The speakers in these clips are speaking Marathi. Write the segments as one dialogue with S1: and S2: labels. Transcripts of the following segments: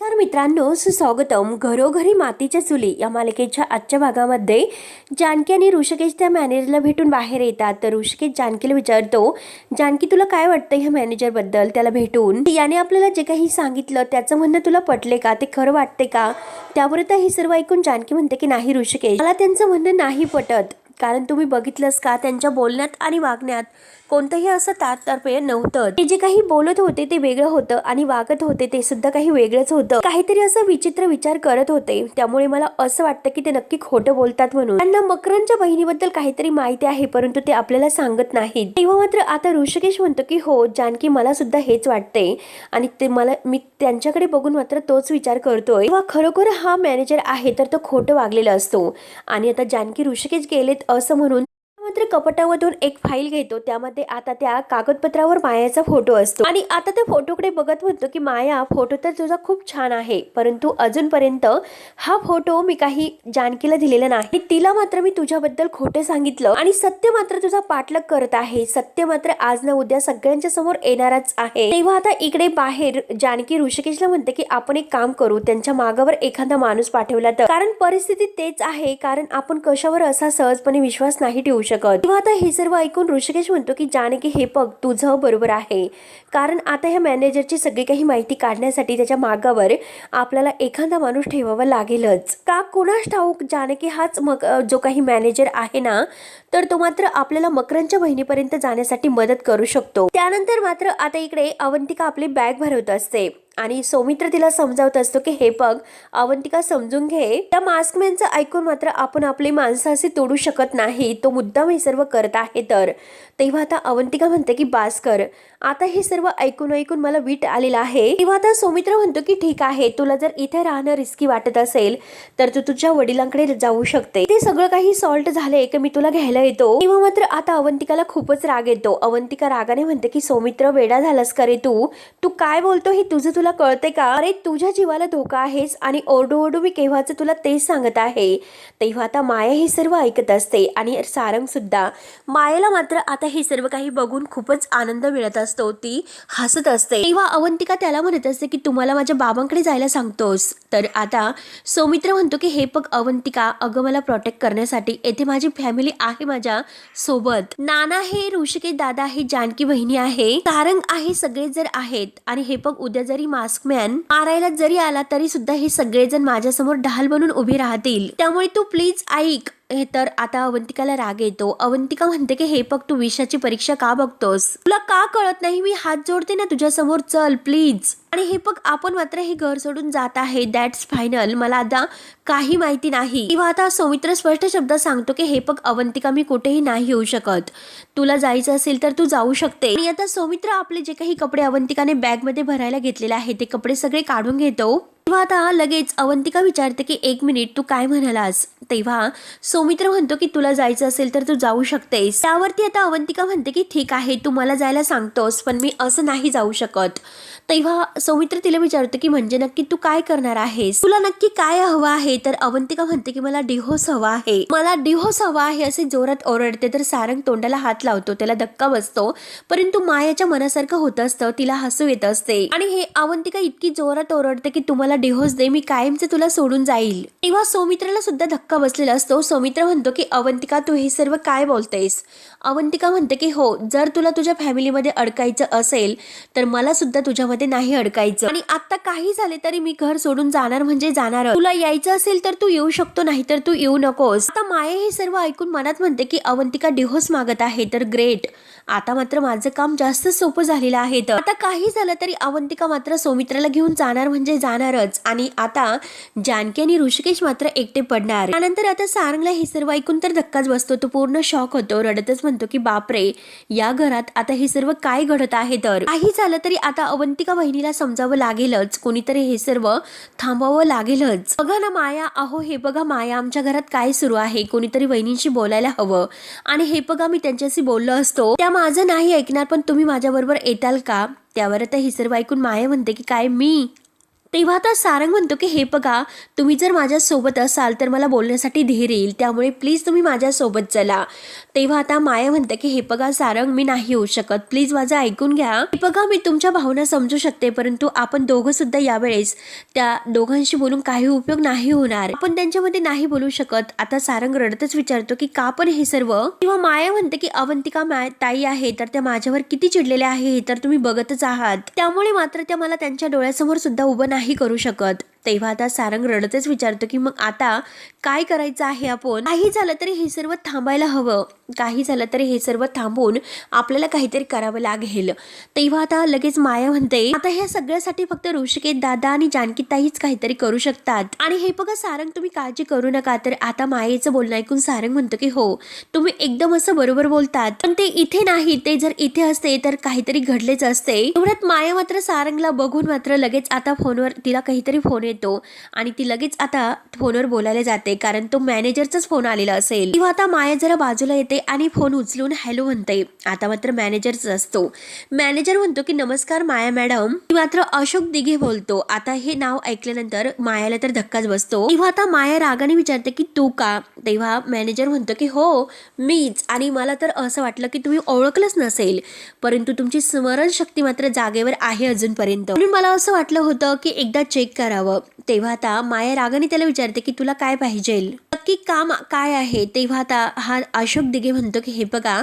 S1: नमस्कार मित्रांनो, सुस्वागतम. घरोघरी मातीच्या चुली या मालिकेच्या आजच्या भागामध्ये जानकी आणि ऋषिकेश त्या मॅनेजरला भेटून बाहेर येतात. तर ऋषिकेश जानकीला विचारतो, जानकी तुला काय वाटतं ह्या मॅनेजरबद्दल? त्याला भेटून याने आपल्याला जे काही सांगितलं त्याचं म्हणणं तुला पटले का? ते खरं वाटते का? त्यावर तर हे सर्व ऐकून जानकी म्हणते की नाही ऋषिकेश, मला त्यांचं म्हणणं नाही पटत. कारण तुम्ही बघितलंस का त्यांच्या बोलण्यात आणि वागण्यात कोणतंही असं तारतम्य नव्हतं. ते जे काही बोलत होते ते वेगळं होतं आणि वागत होते ते सुद्धा काही वेगळंच होतं. काहीतरी असं विचित्र विचार करत होते. त्यामुळे मला असं वाटतं की ते नक्की खोटं बोलतात म्हणून. त्यांना मकरनच्या बहिणीबद्दल काहीतरी माहिती आहे, परंतु ते आपल्याला सांगत नाहीत. तेव्हा मात्र आता ऋषिकेश म्हणतो की हो जानकी, मला सुद्धा हेच वाटते आणि ते मी त्यांच्याकडे बघून मात्र तोच विचार करतोय. तेव्हा खरोखर हा मॅनेजर आहे तर तो खोटं वागलेला असतो. आणि आता जानकी ऋषिकेश गेलेत असं म्हणून मात्र कपाटामधून एक फाईल घेतो. त्यामध्ये आता त्या कागदपत्रावर मायाचा फोटो असतो आणि आता त्या फोटोकडे बघत म्हणतो की माया, फोटो तर तुझा खूप छान आहे, परंतु अजूनपर्यंत हा फोटो मी काही जानकीला दिलेला नाही. तिला मात्र मी तुझ्याबद्दल खोटे सांगितलं आणि सत्य मात्र तुझा पाठलाग करत आहे. सत्य मात्र आज ना उद्या सगळ्यांच्या समोर येणारच आहे. तेव्हा आता इकडे बाहेर जानकी ऋषिकेशला म्हणते की आपण एक काम करू, त्यांच्या मागावर एखादा माणूस पाठवला तर. कारण परिस्थिती तेच आहे, कारण आपण कशावर असा सहजपणे विश्वास नाही ठेवू शकत. तेव्हा आता हे सर्व ऐकून ऋषिकेश म्हणतो की जानकी, हे बघ तुझं बरोबर आहे. कारण आता ह्या मॅनेजरची सगळी काही माहिती काढण्यासाठी त्याच्या मागावर आपल्याला एखादा माणूस ठेवावा लागेलच. का कुणास ठाऊक, जानकी हाच जो काही मॅनेजर आहे ना, तर तो मात्र आपल्याला मकरनच्या बहिणीपर्यंत जाण्यासाठी मदत करू शकतो. त्यानंतर मात्र आता इकडे अवंतिका आपली बॅग भरवत असते आणि सौमित्र तिला समजावत असतो की हे बघ अवंतिका, समजून घे, त्या मास्कमॅनचं ऐकून मात्र आपण आपली माणसं असे तोडू शकत नाही. तो मुद्दाम हे सर्व करत आहे. तर तेव्हा आता अवंतिका म्हणते की बास कर, आता हे सर्व ऐकून मला वीट आलेला आहे. तेव्हा आता सौमित्र म्हणतो की ठीक आहे, तुला जर इथे राहणं रिस्की वाटत असेल तर तू तुझ्या वडिलांकडे जाऊ शकते. ते सगळं काही सॉल्ट झालंय की मी तुला घ्यायला येतो. तेव्हा मात्र आता अवंतिकाला खूपच राग येतो. अवंतिका रागाने म्हणते की सौमित्र, वेडा झालास का रे तू काय बोलतो हे तुझं तुला कळते का? अरे तुझ्या जीवाला धोका आहेस आणि ओरडू मी केव्हाच तुला तेच सांगत आहे. तेव्हा आता माया हे सर्व ऐकत असते आणि सारंग सुद्धा. मायाला मात्र आता हे सर्व काही बघून खूपच आनंद मिळत असतो. ती हसत असते. तेव्हा अवंतिका त्याला म्हणत असते की तुम्हाला माझ्या बाबांकडे जायला सांगतोस. तर आता सौमित्र म्हणतो की हे बघ अवंतिका, अगं मला प्रोटेक्ट करण्यासाठी येथे माझी फॅमिली आहे माझ्या सोबत. नाना हे, ऋषिकेश दादा आहे, जानकी बहिणी आहे, सारंग आहे, सगळे जर आहेत. आणि हे बघ उद्या जरी मास्कमॅन मारायला जरी आला तरी सुद्धा हे सगळेजण माझ्यासमोर ढाल बनून उभे राहतील. त्यामुळे तू प्लीज ऐक. हे तर आता अवंतिकाला राग येतो. अवंतिका म्हणते की हे बघ तू विषयाची परीक्षा का बघतोस? तुला का कळत नाही? मी हात जोडते ना तुझ्या समोर, चल प्लीज. आणि हे बघ आपण मात्र हे घर सोडून जात आहे, दॅट्स फायनल. मला आता काही माहिती नाही. किंवा आता सौमित्र स्पष्ट शब्दात सांगतो की हे बघ अवंतिका, मी कुठेही नाही येऊ शकत. तुला जायचं असेल तर तू जाऊ शकते. आणि आता सौमित्र आपले जे काही कपडे अवंतिकाने बॅग मध्ये भरायला घेतलेले आहे ते कपडे सगळे काढून घेतो. तेव्हा आता लगेच अवंतिका विचारते की एक मिनिट, तू काय म्हणालास? तेव्हा सौमित्र म्हणतो की तुला जायचं असेल तर तू जाऊ शकतेस. त्यावरती आता अवंतिका म्हणते की ठीक आहे, तू मला जायला सांगतोस पण मी असं नाही जाऊ शकत. तेव्हा सौमित्र तिला विचारतो की म्हणजे नक्की तू काय करणार आहेस? तुला नक्की काय हवं आहे? तर अवंतिका म्हणते की मला डिव्होर्स हवा आहे, मला डिव्होर्स हवा आहे असे जोरात ओरडते. तर सारंग तोंडाला हात लावतो, त्याला धक्का बसतो. परंतु मायाच्या मनासारखं होत असतं, तिला हसू येत असते आणि हे अवंतिका इतकी जोरात ओरडते की तुम्हाला डिव्होर्स दे, मी कायमचे तुला सोडून जाईल. तेव्हा सौमित्राला सुद्धा धक्का बसलेला असतो. सौमित्र म्हणतो की अवंतिका, तू हे सर्व काय बोलतेस? अवंतिका म्हणते की हो, जर तुला तुझ्या फॅमिलीमध्ये अडकायचं असेल तर मला सुद्धा तुझ्यामध्ये नाही अडकायचं. आणि आता काही झाले तरी मी घर सोडून जाणार म्हणजे जाणार. तुला यायचं असेल तर तू येऊ शकतो, नाही तर तू येऊ नकोस. आता माया हे सर्व ऐकून मनात म्हणते की अवंतिका डिव्होर्स मागत आहे तर ग्रेट, आता मात्र माझं काम जास्त सोपं झालेलं आहे. तर आता काही झालं तरी अवंतिका मात्र सौमित्राला घेऊन जाणार म्हणजे जाणारच. आणि आता जानकी आणि ऋषिकेश मात्र एकटे पडणार. त्यानंतर आता सारंगला हे सर्व ऐकून तर धक्काच बसतो. तो पूर्ण शॉक होतो, रडतच म्हणतो की बापरे, या घरात आता हे सर्व काय घडत आहे? तर काही झालं तरी आता अवंतिका बहिणीला समजावं लागेलच, कोणीतरी हे सर्व थांबवावं लागेलच. बघा ना माया, अहो हे बघा माया, आमच्या घरात काय सुरू आहे, कोणीतरी वहिनींशी बोलायला हवं. आणि हे बघा मी त्यांच्याशी बोललो असतो, त्या माझं नाही ऐकणार, पण तुम्ही माझ्या बरोबर येताल का? त्यावर आता हे सर्व ऐकून माया म्हणते की काय मी तेव्हा आता सारंग म्हणतो की हे बघा, तुम्ही जर माझ्यासोबत असाल तर मला बोलण्यासाठी धीर येईल, त्यामुळे प्लीज तुम्ही माझ्यासोबत चला. तेव्हा आता माया म्हणते की हे बघा सारंग, मी नाही येऊ शकत, प्लीज माझं ऐकून घ्या. हे बघा, मी तुमच्या भावना समजू शकते, परंतु आपण दोघं सुद्धा यावेळेस त्या दोघांशी बोलून काही उपयोग नाही होणार, आपण त्यांच्यामध्ये नाही बोलू शकत. आता सारंग रडतच विचारतो की का पण हे सर्व. तेव्हा माया म्हणते की अवंतिका ताई आहे तर त्या माझ्यावर किती चिडलेल्या आहे हे तर तुम्ही बघतच आहात, त्यामुळे मात्र त्या मला त्यांच्या डोळ्यासमोर सुद्धा उभं नाही करू शकत. तेव्हा आता सारंग रडतच विचारतो की मग आता काय करायचं आहे आपण. काही झालं तरी हे सर्व थांबायला हवं, काही झालं तरी हे सर्व थांबून आपल्याला काहीतरी करावं लागेल. तेव्हा आता लगेच माया म्हणते आता ह्या सगळ्यासाठी फक्त ऋषिकेश दादा आणि जानकी ताईच काहीतरी करू शकतात. आणि हे बघा सारंग, तुम्ही काळजी करू नका. तर आता मायेचं बोलणं ऐकून सारंग म्हणतो की हो, तुम्ही एकदम असं बरोबर बोलतात, पण ते इथे नाही, ते जर इथे असते तर काहीतरी घडलेच असते. एवढ्यात माया मात्र सारंगला बघून मात्र लगेच आता फोनवर तिला काहीतरी फोन येतो आणि ती लगेच आता फोनवर बोलायला जाते, कारण तो मॅनेजरचाच फोन आलेला असेल. तेव्हा आता माया जरा बाजूला येते आणि फोन उचलून हॅलो म्हणते. आता मात्र मॅनेजरच असतो. मॅनेजर म्हणतो की नमस्कार माया मॅडम. मात्र अशोक दिघे बोलतो. आता हे नाव ऐकल्यानंतर मायाला तर धक्काच बसतो. तेव्हा आता माया रागाने विचारते की तू का. तेव्हा मॅनेजर म्हणतो की हो मीच, आणि मला तर असं वाटलं की तुम्ही ओळखलंच नसेल, परंतु तुमची स्मरणशक्ती मात्र जागेवर आहे अजूनपर्यंत, म्हणून मला असं वाटलं होतं की एकदा चेक करावं. तेव्हा आता माया रागाने त्याला विचारते की तुला काय पाहिजे, नक्की काम काय आहे. तेव्हा आता हा अशोक दिघे म्हणतो की हे बघा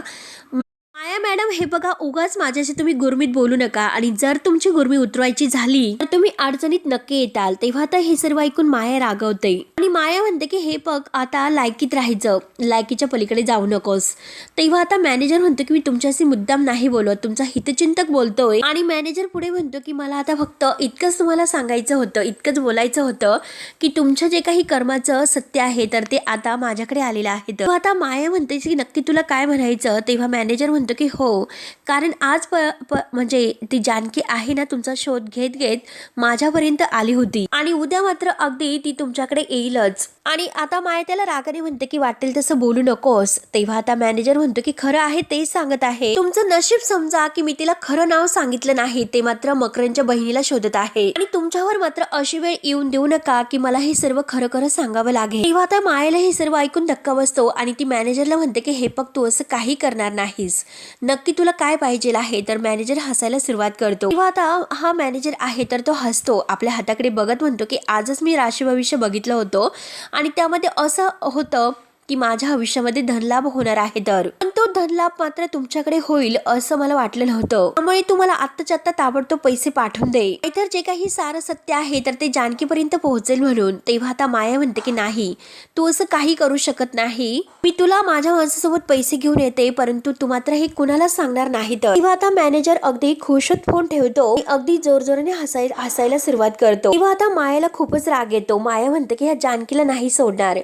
S1: माया मॅडम, हे बघा उगाच माझ्याशी तुम्ही गुरमीत बोलू नका, आणि जर तुमची गुरमी उतरवायची झाली तर तुम्ही अडचणीत नक्की येताल. तेव्हा आता हे सर्व ऐकून माया रागवते आणि माया म्हणते की हे बघ आता लायकीत राहायचं, लायकीच्या पलीकडे जाऊ नकोस. तेव्हा आता मॅनेजर म्हणतो की मी तुमच्याशी मुद्दाम नाही बोलत, तुमचा हितचिंतक बोलतोय. आणि मॅनेजर पुढे म्हणतो की मला आता फक्त इतकंच तुम्हाला सांगायचं होतं, इतकंच बोलायचं होतं की तुमचं जे काही कर्माचं सत्य आहे तर ते आता माझ्याकडे आलेलं आहे. तेव्हा आता माया म्हणते की नक्की तुला काय म्हणायचं. तेव्हा मॅनेजर म्हणतो की हो, कारण आज म्हणजे ती जानकी आहे ना, तुमचा शोध घेत घेत माझ्यापर्यंत आली होती आणि उद्या मात्र अगदी ती तुमच्याकडे येईलच. आणि आता माया त्याला रागाने म्हणते की वाटेल तसं बोलू नकोस. तेव्हा आता मॅनेजर म्हणतो की खरं आहे तेच सांगत आहे, तुमचं नशीब समजा की मी तिला खरं नाव सांगितलं नाही, ते मात्र मकरनच्या बहिणीला शोधत आहे, आणि तुमच्यावर मात्र अशी वेळ येऊन देऊ नका की मला हे सर्व खरं खरं सांगावं लागेल. तेव्हा आता मायाला हे सर्व ऐकून धक्का बसतो आणि ती मॅनेजरला म्हणते की हे बघ तू असं काही करणार नाहीस, नक्की तुला काय पाहिजे आहे. तर मॅनेजर हसायला सुरुवात करतो. तेव्हा आता हा मॅनेजर आहे तर तो हसतो, आपल्या हाताकडे बघत म्हणतो की आजच मी राशी भविष्य बघितलं होतं आणि त्यामध्ये असं होतं की माझ्या भविष्यामध्ये धनलाभ होणार आहे, तर पण तो धनलाभ मात्र तुमच्याकडे होईल असं मला वाटलं नव्हतं, त्यामुळे तुम्हाला आत्ताच्या आत्ता ताबडतोब पैसे पाठवून दे, नाहीतर जे काही सारं सत्य आहे तर ते जानकीपर्यंत पोहोचेल म्हणून. तेव्हा आता माया म्हणते की नाही, तू असं काही करू शकत नाही, मी तुला माझ्या माणसासोबत पैसे घेऊन येते, परंतु तू मात्र हे कुणाला सांगणार नाही. तर तेव्हा आता मॅनेजर अगदी खुश होत फोन ठेवतो, अगदी जोरजोराने हसायला सुरुवात करतो. तेव्हा आता मायाला खूपच राग येतो. माया म्हणते की ह्या जानकीला नाही सोडणार,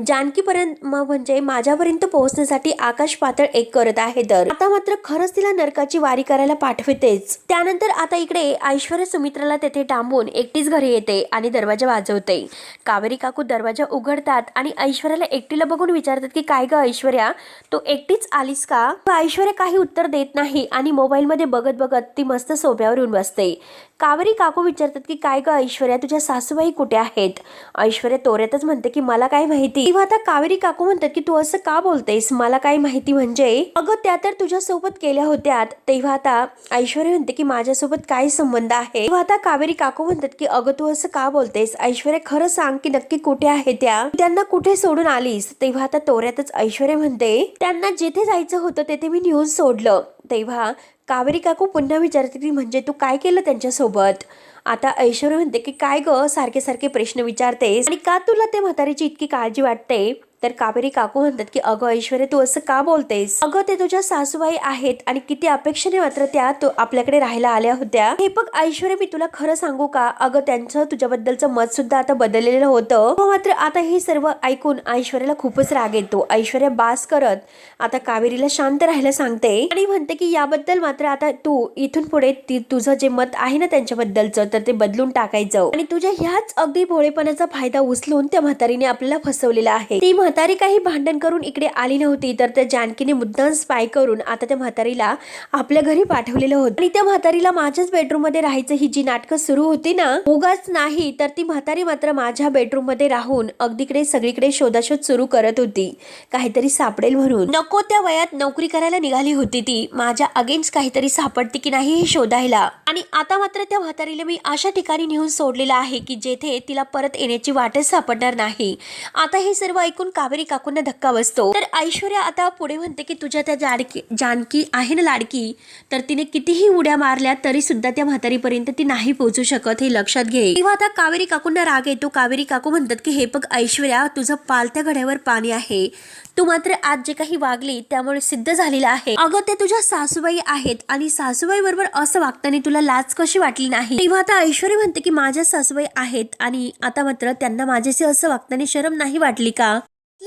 S1: जानकीपर्यंत म्हणजे माझ्यापर्यंत पोहोचण्यासाठी आकाश पातळ एक करत आहे, तर आता मात्र खरंच तिला नरकाची वारी करायला पाठवतेच. त्यानंतर आता इकडे ऐश्वर्या सुमित्राला तेथे डांबून एकटीच घरी येते आणि दरवाजा वाजवते. कावेरी काकू दरवाजा उघडतात आणि ऐश्वर्याला एकटीला बघून विचारतात की काय ग ऐश्वर्या, तू एकटीच आलीस का. ऐश्वर्या काही उत्तर देत नाही आणि मोबाईल मध्ये बघत बघत ती मस्त सोफ्यावर येऊन बसते. कावेरी काकू विचारतात की काय ग ऐश्वर्या, तुझ्या सासूबाई कुठे आहेत. ऐश्वर्या तोऱ्यातच म्हणते की मला काय माहिती. तेव्हा आता कावेरी काकू म्हणतात की तू असं का बोलतेस, मला काय माहिती म्हणजे, अगं त्या तर तुझ्या सोबत केल्या होत्या. तेव्हा आता ऐश्वर्या म्हणते की माझ्यासोबत काय संबंध आहे. तेव्हा आता कावेरी काकू म्हणतात की अगं तू असं का बोलतेस, ऐश्वर्या खरं सांग की नक्की कुठे आहे त्या, त्यांना कुठे सोडून आलीस. तेव्हा आता तोऱ्यातच ऐश्वर्या म्हणते त्यांना जिथे जायचं होतं तेथे मी नेऊन सोडलं. तेव्हा कावेरी काकू पुन्हा विचारते की म्हणजे तू काय केलं त्यांच्यासोबत. आता ऐश्वर्या म्हणते की काय ग सारखे सारखे प्रश्न विचारतेस आणि का तुला त्या म्हातारीची इतकी काळजी वाटते. तर कावेरी काकू म्हणतात की अगं ऐश्वर्या तू असं का बोलतेस, अगं ते तुझ्या सासूबाई आहेत आणि किती अपेक्षेने मात्र त्या आपल्याकडे राहायला आल्या होत्या. हे बघ ऐश्वर्या मी तुला खरं सांगू का, अगं त्यांचं तुझ्याबद्दलचं मत सुद्धा आता बदललेलं होतं. मात्र आता हे सर्व ऐकून ऐश्वर्याला खूपच राग येतो. ऐश्वर्या बास करत आता कावेरीला शांत राहायला सांगते आणि म्हणते की याबद्दल मात्र आता तू इथून पुढे तुझं जे मत आहे ना त्यांच्याबद्दलचं तर ते बदलून टाकायचं, आणि तुझ्या ह्याच अगदी भोळेपणाचा फायदा उचलून त्या म्हातारीने आपल्याला फसवलेला आहे. ती म्हातारी काही भांडण करून इकडे आली नव्हती, तर त्या जानकीने मुद्दाम स्पाय करून आता त्या म्हातारीला आपल्या घरी पाठवलेलं होतं. आणि त्या म्हातारीला माझ्याच बेडरूम मध्ये राहायचं ही जी नाटकं सुरू होती ना, उगाच नाही तर ती म्हातारी मात्र माझ्या बेडरूम मध्ये राहून अगदीकडे सगळीकडे शोधाशोध सुरू करत होती, काहीतरी सापडेल म्हणून. नको त्या वयात नोकरी करायला निघाली होती ती, माझ्या अगेन्स्ट काहीतरी सापडते की नाही हे शोधायला. आणि आता मात्र त्या म्हातारीला मी अशा ठिकाणी नेऊन सोडलेलं आहे की जेथे तिला परत येण्याची वाटच सापडणार नाही. आता हे सर्व ऐकून कावेरी काकूंना धक्का बसतो. तर ऐश्वर्या आता पुढे म्हणते की तुझ्या त्या जानकी आहे ना लाडकी, तर तिने कितीही उड्या मारल्या तरी सुद्धा त्या म्हातारीपर्यंत ती नाही पोहोचू शकत, हे लक्षात घे. तेव्हा आता कावेरी काकूंना राग येतो. कावेरी काकू म्हणतात की हे बघ ऐश्वर्या, तुझं पालत्या घड्यावर पाणी आहे. तू मात्र आज जे काही वागली त्यामुळे सिद्ध झालेलं आहे. अगं ते तुझ्या सासूबाई आहेत आणि सासूबाई बरोबर असं वागताना तुला लाज कशी वाटली नाही. तेव्हा आता ऐश्वर्या म्हणते की माझ्या सासूबाई आहेत आणि आता मात्र त्यांना माझ्याशी असं वागताना शरम नाही वाटली का?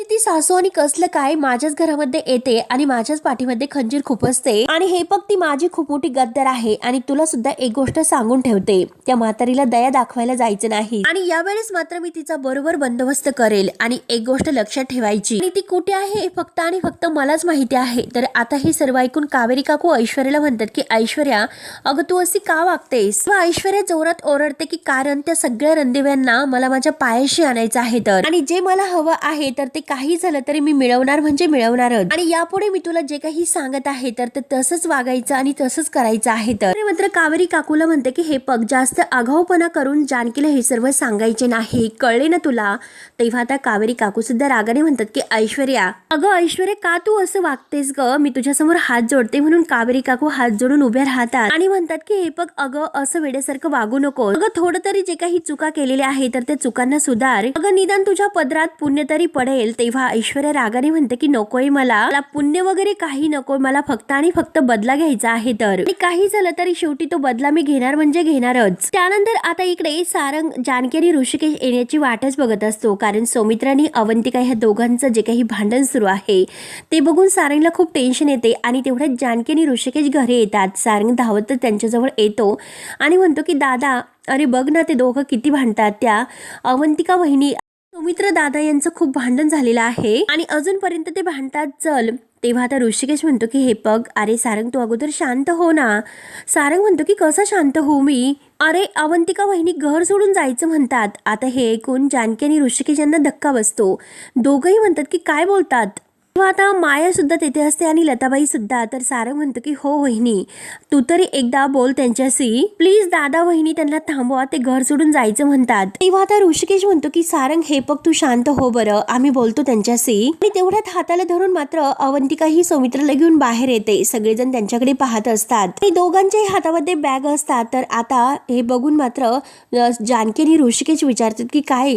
S1: ती सासू आणि कसलं काय माझ्याच घरामध्ये येते आणि माझ्याच पाठीमध्ये खंजीर खुपसते आणि हे बघ ती माझी खूप मोठी गद्दार आहे. आणि तुला सुद्धा एक गोष्ट सांगून ठेवते, त्या म्हातारीला दया दाखवायला जायचं नाही आणि यावेळेस मात्र मी तिचा बरोबर बंदोबस्त करेल. आणि एक गोष्ट लक्षात ठेवायची, आणि ती कुठे आहे हे फक्त आणि फक्त मलाच माहिती आहे. तर आता हे सर्व ऐकून कावेरी काकू ऐश्वर्याला म्हणतात की ऐश्वर्या, अगं तू अशी का वागतेस? ऐश्वर्या जोरात ओरडते की कारण त्या सगळ्या रणदिव्यांना मला माझ्या पायाशी आणायचं आहे, तर आणि जे मला हवं आहे तर ते काही झालं तरी मी मिळवणार म्हणजे मिळवणारच. आणि यापुढे मी तुला जे काही सांगत आहे तर ते तसंच वागायचं आणि तसंच करायचं आहे. तर मात्र कावेरी काकूला म्हणते की हे पग जास्त आगाऊपणा करून जानकीला हे सर्व सांगायचे नाही, कळले ना तुला? तेव्हा आता कावेरी काकू सुद्धा रागाने म्हणतात की ऐश्वर्या, अगं ऐश्वर्या का तू असं वागतेस ग? मी तुझ्यासमोर हात जोडते. म्हणून कावेरी काकू हात जोडून उभ्या राहतात आणि म्हणतात की हे पग अगं असं वेड्यासारखं वागू नको. अगं थोडं तरी जे काही चुका केलेल्या आहे तर त्या चुकांना सुधार. अगं निदान तुझ्या पदरात पुण्य तरी पडेल. तेव्हा ऐश्वर्या रागाने म्हणते की नकोय, मला पुण्य वगैरे काही नकोय, मला फक्त आणि फक्त बदला घ्यायचा आहे. तर काही झालं तरी शेवटी तो बदला मी घेणार म्हणजे घेणारच. त्यानंतर आता इकडे सारंग जानकी आणि ऋषिकेश येण्याची वाटच बघत असतो, कारण सौमित्र आणि अवंतिका ह्या दोघांचं जे काही भांडण सुरू आहे ते बघून सारंगला खूप टेन्शन येते. आणि तेवढ्यात जानकी आणि ऋषिकेश घरी येतात. सारंग धावत त्यांच्याजवळ येतो आणि म्हणतो की दादा, अरे बघ ना ते दोघं किती भांडतात. त्या अवंतिका वहिनी सौमित्र दादा यांचं खूप भांडण झालेलं आहे आणि अजूनपर्यंत ते भांडतात. चल. तेव्हा आता ऋषिकेश म्हणतो की हे पग, अरे सारंग तू अगोदर शांत हो ना. सारंग म्हणतो की कसं शांत होऊ मी? अरे अवंतिका वहिनी घर सोडून जायचं म्हणतात. आता हे ऐकून जानकी आणि ऋषिकेश यांना धक्का बसतो. दोघंही म्हणतात की काय बोलतात? तेव्हा आता माया सुद्धा तेथे असते आणि लताबाई सुद्धा. तर सारंग म्हणतो की हो वहिनी, तू तरी एकदा बोल त्यांच्याशी प्लीज. दादा वहिनी त्यांना थांबवा, ते घर सोडून जायचं म्हणतात. तेव्हा आता ऋषिकेश म्हणतो की सारंग हे बघ तू शांत हो बरं, आम्ही बोलतो त्यांच्याशी. आणि तेवढ्यात हाताला धरून मात्र अवंतिका ही सौमित्राला घेऊन बाहेर येते. सगळेजण त्यांच्याकडे पाहत असतात आणि दोघांच्याही हातामध्ये बॅग असतात. तर आता हे बघून मात्र जानकी आणि ऋषिकेश विचारतात की काय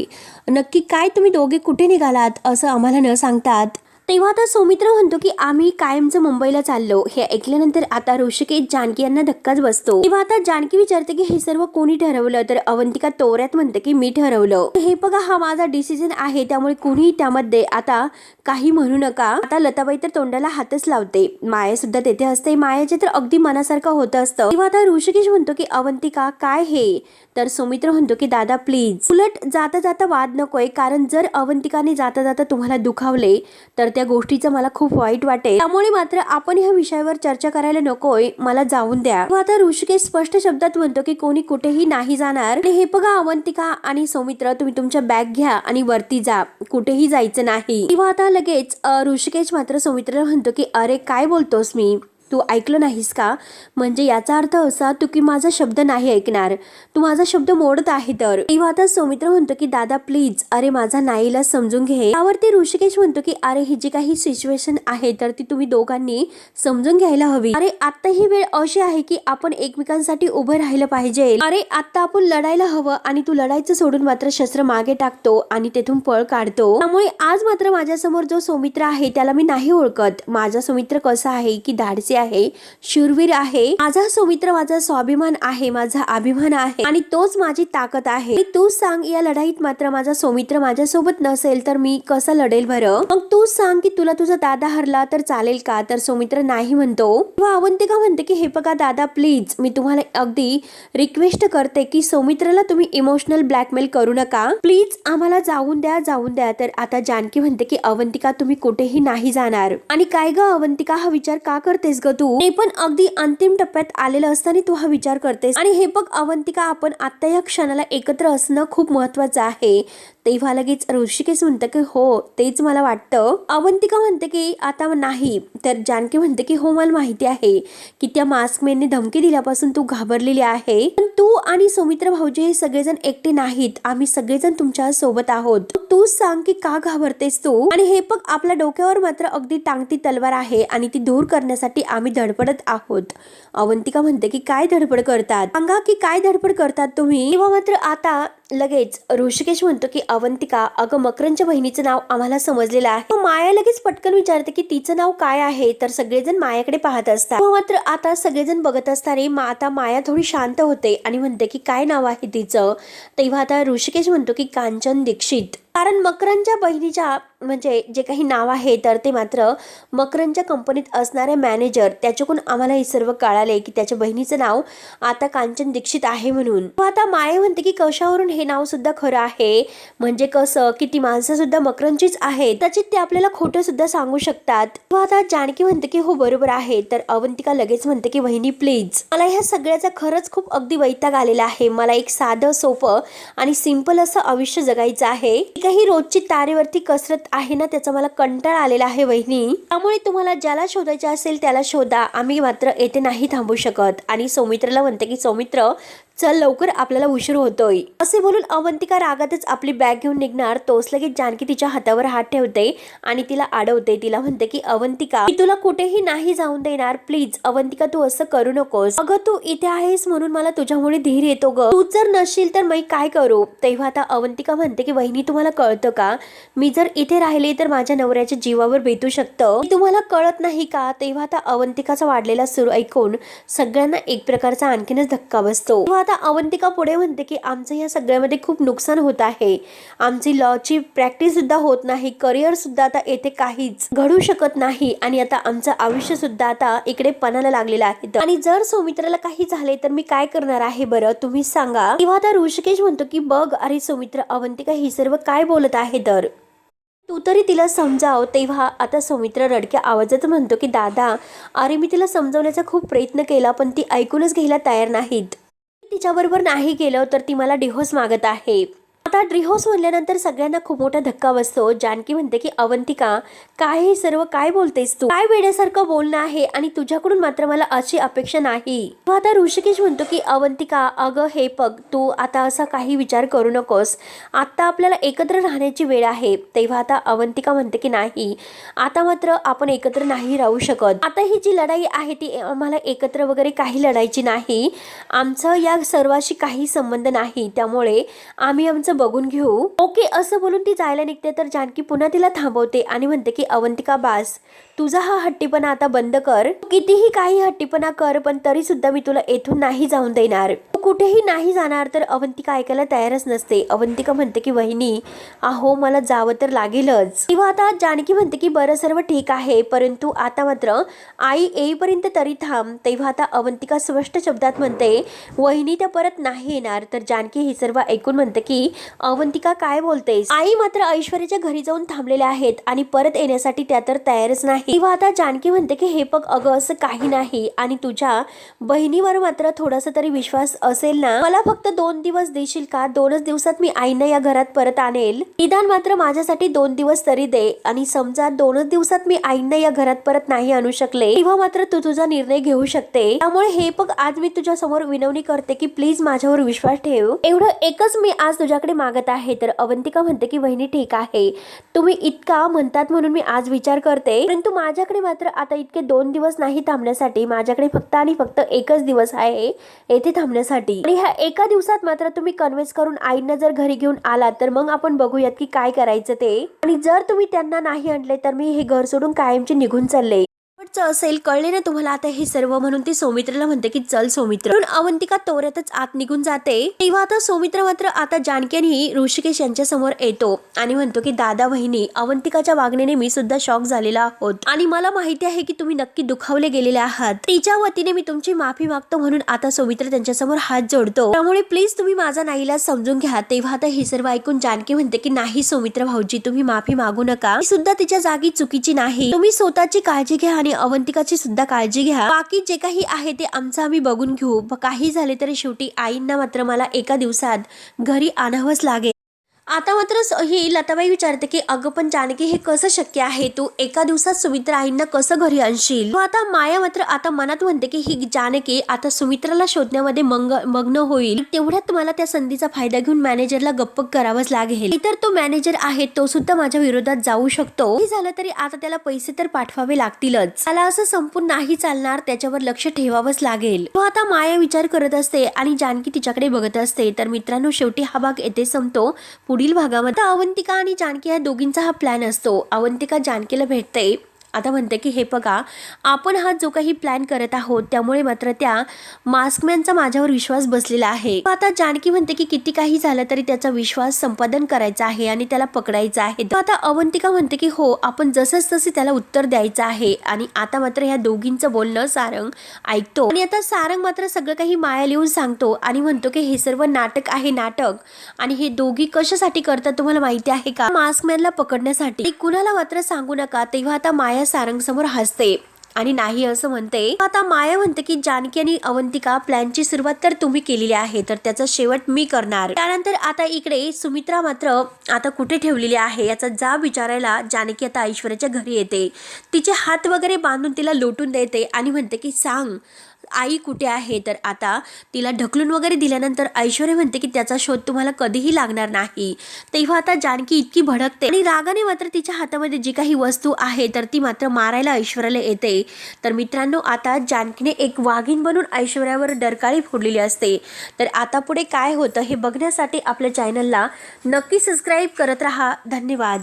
S1: नक्की काय तुम्ही दोघे कुठे निघालात असं आम्हाला न सांगतात. तेव्हा आता सौमित्र म्हणतो की आम्ही कायमचं मुंबईला चाललो. हे ऐकल्यानंतर आता ऋषिकेश जानकी यांना धक्काच बसतो. तेव्हा आता जानकी विचारते की हे सर्व कोणी ठरवलं? तर अवंतिका तोऱ्यात म्हणते की मी ठरवलं. हे बघा हा माझा डिसिजन आहे, त्यामुळे कुणी त्यामध्ये आता काही म्हणू नका. आता लताबाई तर तोंडाला हातच लावते. माया सुद्धा तेथे असते. मायाचे तर अगदी मनासारखं होत असतं. तेव्हा आता ऋषिकेश म्हणतो की अवंतिका काय हे? तर सौमित्र म्हणतो की दादा प्लीज, उलट जाता जाता वाद नकोय, कारण जर अवंतिकाने जाता जाता तुम्हाला दुखावले तर त्या गोष्टीचं मला खूप वाईट वाटेल. त्यामुळे मात्र आपण ह्या विषयावर चर्चा करायला नकोय, मला जाऊन द्या. आता ऋषिकेश स्पष्ट शब्दात म्हणतो की कोणी कुठेही नाही जाणार. हे बघा अवंतिका आणि सौमित्र, तुम्ही तुमच्या बॅग घ्या आणि वरती जा, कुठेही जायचं नाही. तेव्हा आता लगेच ऋषिकेश मात्र सौमित्राला म्हणतो की अरे काय बोलतोस मी? तू ऐकलं नाहीस का? म्हणजे याचा अर्थ असा तू की माझा शब्द नाही ऐकणार, तू माझा शब्द मोडत आहे. तर तेव्हा आता सौमित्र म्हणतो की दादा प्लीज, अरे माझा नाईला समजून घे. त्यावरती ऋषिकेश म्हणतो की अरे ही जी काही सिच्युएशन आहे तर ती तुम्ही दोघांनी समजून घ्यायला हवी. अरे आता ही वेळ अशी आहे की आपण एकमेकांसाठी उभं राहिलं पाहिजे. अरे आता आपण लढायला हवं आणि तू लढायचं सोडून मात्र शस्त्र मागे टाकतो आणि तेथून पळ काढतो. त्यामुळे आज मात्र माझ्या समोर जो सौमित्र आहे त्याला मी नाही ओळखत. माझा सौमित्र कसा आहे की धाडसी शक्ती आहे, शूरवीर आहे, माझा सौमित्र माझा स्वाभिमान आहे, माझा अभिमान आहे आणि तोच माझी ताकद आहे. तू सांग या लढाईत मात्र माझा सौमित्र माझ्यासोबत नसेल तर मी कसं लढेल बरं? मग तू सांग की तुला तुझा दादा हरला तर चालेल का? तर सौमित्र नाही म्हणतो. तेव्हा अवंतिका म्हणते की हे बघा दादा, प्लीज मी तुम्हाला अगदी रिक्वेस्ट करते की सौमित्रला तुम्ही इमोशनल ब्लॅकमेल करू नका, प्लीज आम्हाला जाऊन द्या. तर आता जानकी म्हणते की अवंतिका तुम्ही कुठेही नाही जाणार. आणि काय ग अवंतिका, हा विचार का करतेस ग तू? ते पण अगदी अंतिम टप्प्यात आलेलं असताना तू हा विचार करतेस. आणि हे बघ अवंतिका, आपण आता या क्षणाला एकत्र असणं खूप महत्वाचं आहे. तेव्हा लगेच ऋषिकेश म्हणतं की हो तेच मला वाटतं. अवंतिका म्हणते की आता नाही. तर जानकी म्हणते की हो मला माहिती आहे की त्या मास्कमॅनने धमकी दिल्यापासून तू घाबरलेली आहे, पण तू आणि सौमित्र भाऊजी हे सगळेजण एकटे नाहीत, आम्ही सगळेजण तुमच्या सोबत आहोत. तू सांग की का घाबरतेस तू? आणि हे बघ आपल्या डोक्यावर मात्र अगदी टांगती तलवार आहे आणि ती दूर करण्यासाठी आम्ही धडपडत आहोत. अवंतिका म्हणते की काय धडपड करतात, सांगा की काय धडपड करतात तुम्ही? तेव्हा मात्र आता लगेच ऋषिकेश म्हणतो की अवंतिका, अगं मकरनच्या बहिणीचं नाव आम्हाला समजलेलं आहे. माया लगेच पटकन विचारते की तिचं नाव काय आहे. तर सगळेजण मायाकडे पाहत असतात. मात्र आता सगळेजण बघत असताना आता माया थोडी शांत होते आणि म्हणते की काय नाव आहे तिचं. तेव्हा आता ऋषिकेश म्हणतो की कांचन दीक्षित. कारण मकरनच्या बहिणीच्या म्हणजे जे काही नाव आहे तर ते मात्र मकरनच्या कंपनीत असणारे मॅनेजर, त्याच्याकडून आम्हाला हे सर्व कळाले की त्याच्या बहिणीचं नाव आता कांचन दीक्षित आहे म्हणून. आता माया म्हणते की कशावरून हे नाव सुद्धा खरं आहे, म्हणजे कसं की ती माणसं सुद्धा मकरनचीच आहेत, त्याची ते आपल्याला खोटं सुद्धा सांगू शकतात. आता जानकी म्हणते की हो बरोबर आहे. तर अवंतिका लगेच म्हणते की वहिनी प्लीज, मला ह्या सगळ्याचा खरंच खूप अगदी वैताग आलेला आहे. मला एक साधं सोपं आणि सिंपल असं आयुष्य जगायचं आहे. काही रोजची तारेवरती कसरत आहे ना, त्याचा मला कंटाळा आलेला आहे वहिनी. त्यामुळे तुम्हाला ज्याला शोधायचं असेल त्याला शोधा, आम्ही मात्र येथे नाही थांबू शकत. आणि सौमित्रला म्हणते की सौमित्र चल लवकर, आपल्याला उशीर होतोय. असे बोलून अवंतिका रागातच आपली बॅग घेऊन निघणार. तोच लगेच जानकी तिच्या हातावर हात ठेवते आणि तिला अडवते. तिला म्हणते की अवंतिका, मी तुला कुठेही नाही जाऊन देणार, प्लीज अवंतिका तू असं करू नकोस. अगं तू इथे आहेस म्हणून मला तुझ्यामुळे धीर येतो ग, तू जर नशील तर मी काय करू? तेव्हा आता अवंतिका म्हणते की वहिनी तुम्हाला कळतं का, मी जर इथे राहिले तर माझ्या नवऱ्याच्या जीवावर बेतू शकतं, तुम्हाला कळत नाही का? तेव्हा आता अवंतिकाचा वाढलेला सूर ऐकून सगळ्यांना एक प्रकारचा आणखीनच धक्का बसतो. आता अवंतिका पुढे म्हणते की आमचं या सगळ्यामध्ये खूप नुकसान होत आहे, आमची लॉची प्रॅक्टिस सुद्धा होत नाही, करिअर सुद्धा आता येथे काहीच घडू शकत नाही आणि आता आमचं आयुष्य सुद्धा आता इकडे पणाला लागलेलं आहे. आणि जर सौमित्राला काही झाले तर मी काय करणार आहे बरं, तुम्ही सांगा. किंवा आता ऋषिकेश म्हणतो की बघ अरे सौमित्र, अवंतिका ही सर्व काय बोलत आहे, तर तू तरी तिला समजाव. तेव्हा आता सौमित्र रडक्या आवाजात म्हणतो की दादा, अरे मी तिला समजवण्याचा खूप प्रयत्न केला पण ती ऐकूनच घ्यायला तयार नाहीत. तिच्याबरोबर नाही गेलं तर ती मला डिव्होर्स मागत आहे. आता डिव्होर्स म्हणल्यानंतर सगळ्यांना खूप मोठा धक्का बसतो. जानकी म्हणते की अवंतिका, काय हे सर्व काय बोलतेस तू, काय वेड्यासारखं बोलणं आहे आणि तुझ्याकडून मात्र मला अशी अपेक्षा नाही. आता ऋषिकेश म्हणतो की अवंतिका, अगं हे बघ तू आता असा काही विचार करू नकोस, आता आपल्याला एकत्र राहण्याची वेळ आहे. तेव्हा आता अवंतिका म्हणते की नाही, आता मात्र आपण एकत्र नाही राहू शकत. आता ही जी लढाई आहे ती आम्हाला एकत्र वगैरे काही लढायची नाही, आमचं या सर्वाशी काही संबंध नाही, त्यामुळे आम्ही आमचं बघून घेऊ. ओके असं बोलून ती जायला निघते. तर जानकी पुन्हा तिला थांबवते आणि म्हणते की अवंतिका बास, तुझा हा हट्टीपणा आता बंद कर, कितीही काही हट्टीपणा कर पण तरी सुद्धा मी तुला येथून नाही जाऊन देणार, तू कुठेही नाही जाणार. तर अवंतिका ऐकायला तयारच नसते. अवंतिका म्हणते की वहिनी अहो मला जावं तर लागेलच. किंवा आता जानकी म्हणते की बरं सर्व ठीक आहे, परंतु आता मात्र आई येईपर्यंत तरी थांब. तेव्हा आता अवंतिका स्पष्ट शब्दात म्हणते वहिनी त्या परत नाही येणार. तर जानकी हे सर्व ऐकून म्हणते की अवंतिका काय बोलतेस, आई मात्र ऐश्वर्याच्या घरी जाऊन थांबलेल्या आहेत आणि परत येण्यासाठी त्या तर तयारच नाही. तेव्हा आता जानकी म्हणते की हे बघ अगं असं काही नाही आणि तुझ्या बहिणीवर मात्र थोडासा तरी विश्वास असेल ना, मला फक्त 2 दिवस देशील का, 2च दिवसात मी आईना या घरात परत आणेल, निदान मात्र माझ्यासाठी 2 दिवस तरी दे. आणि समजा 2च दिवसात मी आईना या घरात परत नाही आणू शकले तेव्हा मात्र तू तुझा निर्णय घेऊ शकते. त्यामुळे हे बघ आज मी तुझ्या समोर विनवणी करते की प्लीज माझ्यावर विश्वास ठेव, एवढं एकच मी आज तुझ्याकडे मागत आहे. तर अवंतिका म्हणते की वहिनी ठीक आहे, तुम्ही इतका म्हणतात म्हणून मी आज विचार करते, परंतु माझ्याकडे मात्र आता इतके 2 दिवस नाही थांबण्यासाठी, माझ्याकडे फक्त आणि फक्त एकच दिवस आहे येथे थांबण्यासाठी. आणि ह्या एका दिवसात मात्र तुम्ही कन्व्हिन्स करून आईंना जर घरी घेऊन आलात तर मग आपण बघूयात की काय करायचं ते. आणि जर तुम्ही त्यांना नाही आणले तर मी हे घर सोडून कायमचे निघून चालले. असेल कळले ना तुम्हाला आता हे सर्व, म्हणून ती सौमित्रला म्हणते की चल सौमित्र. म्हणून अवंतिका तोऱ्यातच आत निघून जाते. तेव्हा आता सौमित्र मात्र आता जानकी आणि ऋषिकेश यांच्या समोर येतो आणि म्हणतो की दादा बहिणी, अवंतिकाच्या वागण्याने मी सुद्धा शॉक झालेला आहोत आणि मला माहिती आहे की तुम्ही नक्की दुखावले गेलेले आहात. तिच्या वतीने मी तुमची माफी मागतो. म्हणून आता सौमित्र त्यांच्या समोर हात जोडतो. त्यामुळे प्लीज तुम्ही माझा नाईलाज समजून घ्या. तेव्हा आता हे सर्व ऐकून जानकी म्हणते की नाही सौमित्र भाऊजी, तुम्ही माफी मागू नका. मी सुद्धा तिच्या जागी चुकीची नाही. तुम्ही स्वतःची काळजी घ्या आणि अवंतिकाची सुद्धा काळजी घ्या. बाकी जे काही आहे ते आमचं आम्ही बघून घेऊ. काही झाले तरी शेवटी आईंना मात्र मला एका दिवसात घरी आणावंच लागेल. आता मात्र ही लताबाई विचारते की अगं पण जानकी हे कसं शक्य आहे, तू एका दिवसात सुमित्रा आईंना कसं घरी आणशील. आता माया मात्र आता मनात म्हणते की ही जानकी आता सुमित्राला शोधण्यामध्ये मग्न होईल. तेवढ्यात मला त्या संधीचा फायदा घेऊन मॅनेजरला गप्प करावंच लागेल. इतर तो मॅनेजर आहे तो सुद्धा माझ्या विरोधात जाऊ शकतो. हे झालं तरी आता त्याला पैसे तर पाठवावे लागतीलच. त्याला असं संपून नाही चालणार, त्याच्यावर लक्ष ठेवावंच लागेल. तो आता माया विचार करत असते आणि जानकी तिच्याकडे बघत असते. तर मित्रांनो शेवटी हा भाग येथे संपतो. पुढील भागामध्ये अवंतिका आणि जानकी या दोघींचा हा प्लॅन असतो. अवंतिका जानकीला भेटते. आता म्हणते की हे बघा, आपण हा जो काही प्लॅन करत आहोत त्यामुळे मात्र त्या मास्कमॅनचा माझ्यावर विश्वास बसलेला आहे. आता जानकी म्हणते की किती काही झालं तरी त्याचा विश्वास संपादन करायचा आहे आणि त्याला पकडायचं आहे. आता अवंतिका म्हणते की हो, आपण जसंच तसे त्याला उत्तर द्यायचं आहे. आणि आता मात्र ह्या दोघींचं बोलणं सारंग ऐकतो आणि आता सारंग मात्र सगळं काही माया लिहून सांगतो आणि म्हणतो की हे सर्व नाटक आहे, नाटक. आणि हे दोघी कशासाठी करतात तुम्हाला माहिती आहे का? मास्कमॅनला पकडण्यासाठी. कुणाला मात्र सांगू नका. तेव्हा आता माया सारंग समोर हसते आणि नाही असं म्हणते. आता माया म्हणते की जानकी आणि अवंतिका प्लॅनची सुरुवात तर तुम्ही केलेली आहे, तर त्याचा शेवट मी करणार. त्यानंतर आता इकडे सुमित्रा मात्र आता कुठे ठेवलेली आहे याचा जाब विचारायला जानकी आता ऐश्वर्याच्या घरी येते. तिचे हात वगैरे बांधून तिला लोटून देते आणि म्हणते की सांग आई कुठे आहे. तर आता तिला ढकलून वगैरे दिल्यानंतर ऐश्वर्या म्हणते की त्याचा शोध तुम्हाला कधीही लागणार नाही. तेव्हा आता जानकी इतकी भडकते आणि रागाने मात्र तिच्या हातामध्ये जी काही वस्तू आहे तर ती मात्र मारायला ऐश्वर्याला येते. तर मित्रांनो आता जानकीने एक वाघीण बनून ऐश्वर्यावर डरकाळी फोडलेली असते. तर आता पुढे काय होतं हे बघण्यासाठी आपल्या चॅनलला नक्की सबस्क्राईब करत राहा. धन्यवाद.